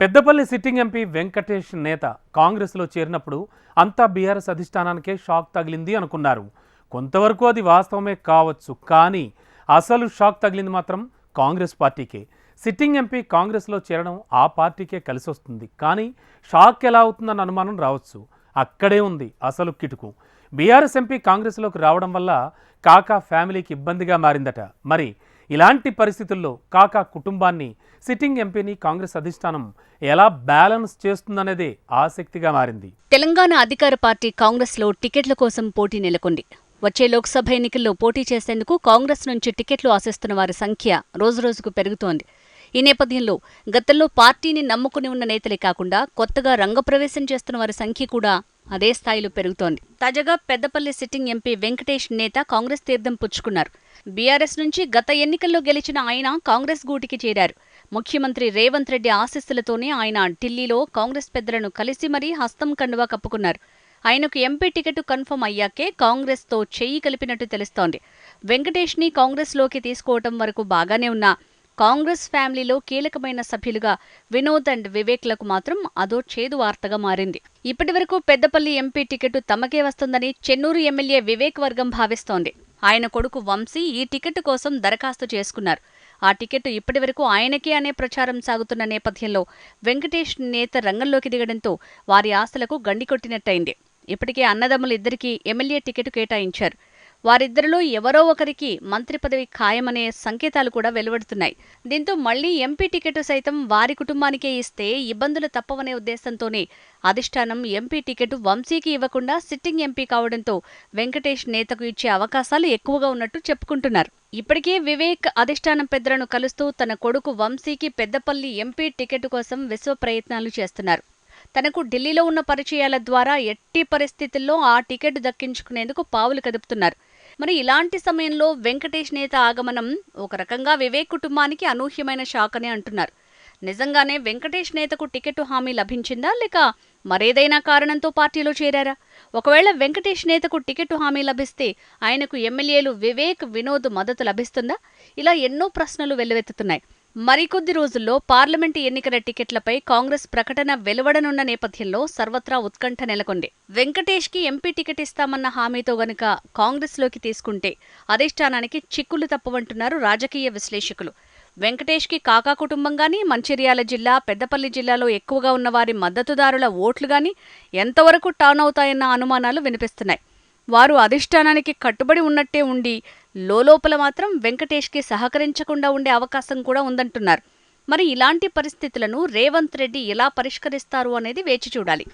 Peddapalli sitting MP Venkatesh నేత కాంగ్రెస్లో చేరినప్పుడు అంతా బీఆర్ఎస్ అధిష్టానానికే షాక్ తగిలింది అనుకున్నారు. కొంతవరకు అది వాస్తవమే కావచ్చు, కానీ అసలు షాక్ తగిలింది మాత్రం కాంగ్రెస్ పార్టీకే. సిట్టింగ్ ఎంపీ కాంగ్రెస్లో చేరడం ఆ పార్టీకే కలిసి వస్తుంది, కానీ షాక్ ఎలా అవుతుందన్న అనుమానం రావచ్చు. అక్కడే ఉంది అసలు కిటుకు. బీఆర్ఎస్ ఎంపీ కాంగ్రెస్లోకి రావడం వల్ల కాకా ఫ్యామిలీకి ఇబ్బందిగా మారిందట. మరి ఇలాంటి పరిస్థితుల్లో కాకా కుటుంబాన్ని, సిట్టింగ్ ఎంపీని కాంగ్రెస్ అధిష్టానం ఎలా బ్యాలెన్స్ చేస్తుందనేదే ఆసక్తిగా మారింది. తెలంగాణ అధికార పార్టీ కాంగ్రెస్లో టికెట్ల కోసం పోటీ నెలకొంది. వచ్చే లోక్సభ ఎన్నికల్లో పోటీ చేసేందుకు కాంగ్రెస్ నుంచి టికెట్లు ఆశిస్తున్న వారి సంఖ్య రోజురోజుకు పెరుగుతోంది. ఈ నేపథ్యంలో గతంలో పార్టీని నమ్ముకుని ఉన్న నేతలే కాకుండా కొత్తగా రంగప్రవేశం చేస్తున్న వారి సంఖ్య కూడా అదే స్థాయిలో పెరుగుతోంది. తాజాగా పెద్దపల్లి సిట్టింగ్ ఎంపీ వెంకటేష్ నేత కాంగ్రెస్ తీర్థం పుచ్చుకున్నారు. బీఆర్ఎస్ నుంచి గత ఎన్నికల్లో గెలిచిన ఆయన కాంగ్రెస్ గూటికి చేరారు. ముఖ్యమంత్రి రేవంత్ రెడ్డి ఆశీస్సులతోనే ఆయన ఢిల్లీలో కాంగ్రెస్ పెద్దలను కలిసి మరీ హస్తం కండువా కప్పుకున్నారు. ఆయనకు ఎంపీ టికెట్ కన్ఫర్మ్ అయ్యాకే కాంగ్రెస్తో చెయ్యి కలిపినట్టు తెలుస్తోంది. వెంకటేష్ని కాంగ్రెస్లోకి తీసుకోవటం వరకు బాగానే ఉన్నా కాంగ్రెస్ ఫ్యామిలీలో కీలకమైన సభ్యులుగా వినోద్ అండ్ వివేక్లకు మాత్రం అదో చేదు వార్తగా మారింది. ఇప్పటివరకు పెద్దపల్లి ఎంపీ టికెట్ తమకే వస్తుందని చెన్నూరు ఎమ్మెల్యే వివేక్ వర్గం భావిస్తోంది. ఆయన కొడుకు వంశీ ఈ టికెట్ కోసం దరఖాస్తు చేసుకున్నారు. ఆ టికెట్ ఇప్పటివరకు ఆయనకే అనే ప్రచారం సాగుతున్న నేపథ్యంలో వెంకటేష్ నేత రంగంలోకి దిగడంతో వారి ఆశలకు గండికొట్టినట్టయింది. ఇప్పటికే అన్నదమ్ములిద్దరికీ ఎమ్మెల్యే టికెట్ కేటాయించారు. వారిద్దరిలో ఎవరో ఒకరికి మంత్రి పదవి ఖాయమనే సంకేతాలు కూడా వెలువడుతున్నాయి. దీంతో మళ్లీ ఎంపీ టికెట్ సైతం వారి కుటుంబానికే ఇస్తే ఇబ్బందులు తప్పవనే ఉద్దేశంతోనే అధిష్టానం ఎంపీ టికెట్ వంశీకి ఇవ్వకుండా సిట్టింగ్ ఎంపీ కావడంతో వెంకటేష్ నేతకు ఇచ్చే అవకాశాలు ఎక్కువగా ఉన్నట్టు చెప్పుకుంటున్నారు. ఇప్పటికే వివేక్ అధిష్టానం పెద్దలను కలుస్తూ తన కొడుకు వంశీకి పెద్దపల్లి ఎంపీ టికెట్ కోసం విశ్వ ప్రయత్నాలు చేస్తున్నారు. తనకు ఢిల్లీలో ఉన్న పరిచయాల ద్వారా ఎట్టి పరిస్థితుల్లో ఆ టికెట్ దక్కించుకునేందుకు పావులు కదుపుతున్నారు. మరి ఇలాంటి సమయంలో వెంకటేష్ నేత ఆగమనం ఒక రకంగా వివేక్ కుటుంబానికి అనూహ్యమైన షాక్ అని అంటున్నారు. నిజంగానే వెంకటేష్ నేతకు టికెట్ హామీ లభించిందా, లేక మరేదైనా కారణంతో పార్టీలో చేరారా? ఒకవేళ వెంకటేష్ నేతకు టికెట్ హామీ లభిస్తే ఆయనకు ఎమ్మెల్యేలు వివేక్, వినోద్ మద్దతు లభిస్తుందా? ఇలా ఎన్నో ప్రశ్నలు వెల్లువెత్తుతున్నాయి. మరికొద్ది రోజుల్లో పార్లమెంటు ఎన్నికల టికెట్లపై కాంగ్రెస్ ప్రకటన వెలువడనున్న నేపథ్యంలో సర్వత్రా ఉత్కంఠ నెలకొంది. వెంకటేష్కి ఎంపీ టికెట్ ఇస్తామన్న హామీతో గనుక కాంగ్రెస్లోకి తీసుకుంటే అధిష్టానానికి చిక్కులు తప్పవంటున్నారు రాజకీయ విశ్లేషకులు. వెంకటేష్కి కాకా కుటుంబంగానీ, మంచిర్యాల జిల్లా, పెద్దపల్లి జిల్లాలో ఎక్కువగా ఉన్న వారి మద్దతుదారుల ఓట్లుగానీ ఎంతవరకు టర్న్ అవుతాయన్న అనుమానాలు వినిపిస్తున్నాయి. వారు అధిష్టానానికి కట్టుబడి ఉన్నట్టే ఉండి లోలోపల మాత్రం వెంకటేష్కి సహకరించకుండా ఉండే అవకాశం కూడా ఉందంటున్నారు. మరి ఇలాంటి పరిస్థితులను రేవంత్ రెడ్డి ఎలా పరిష్కరిస్తారు అనేది వేచి చూడాలి.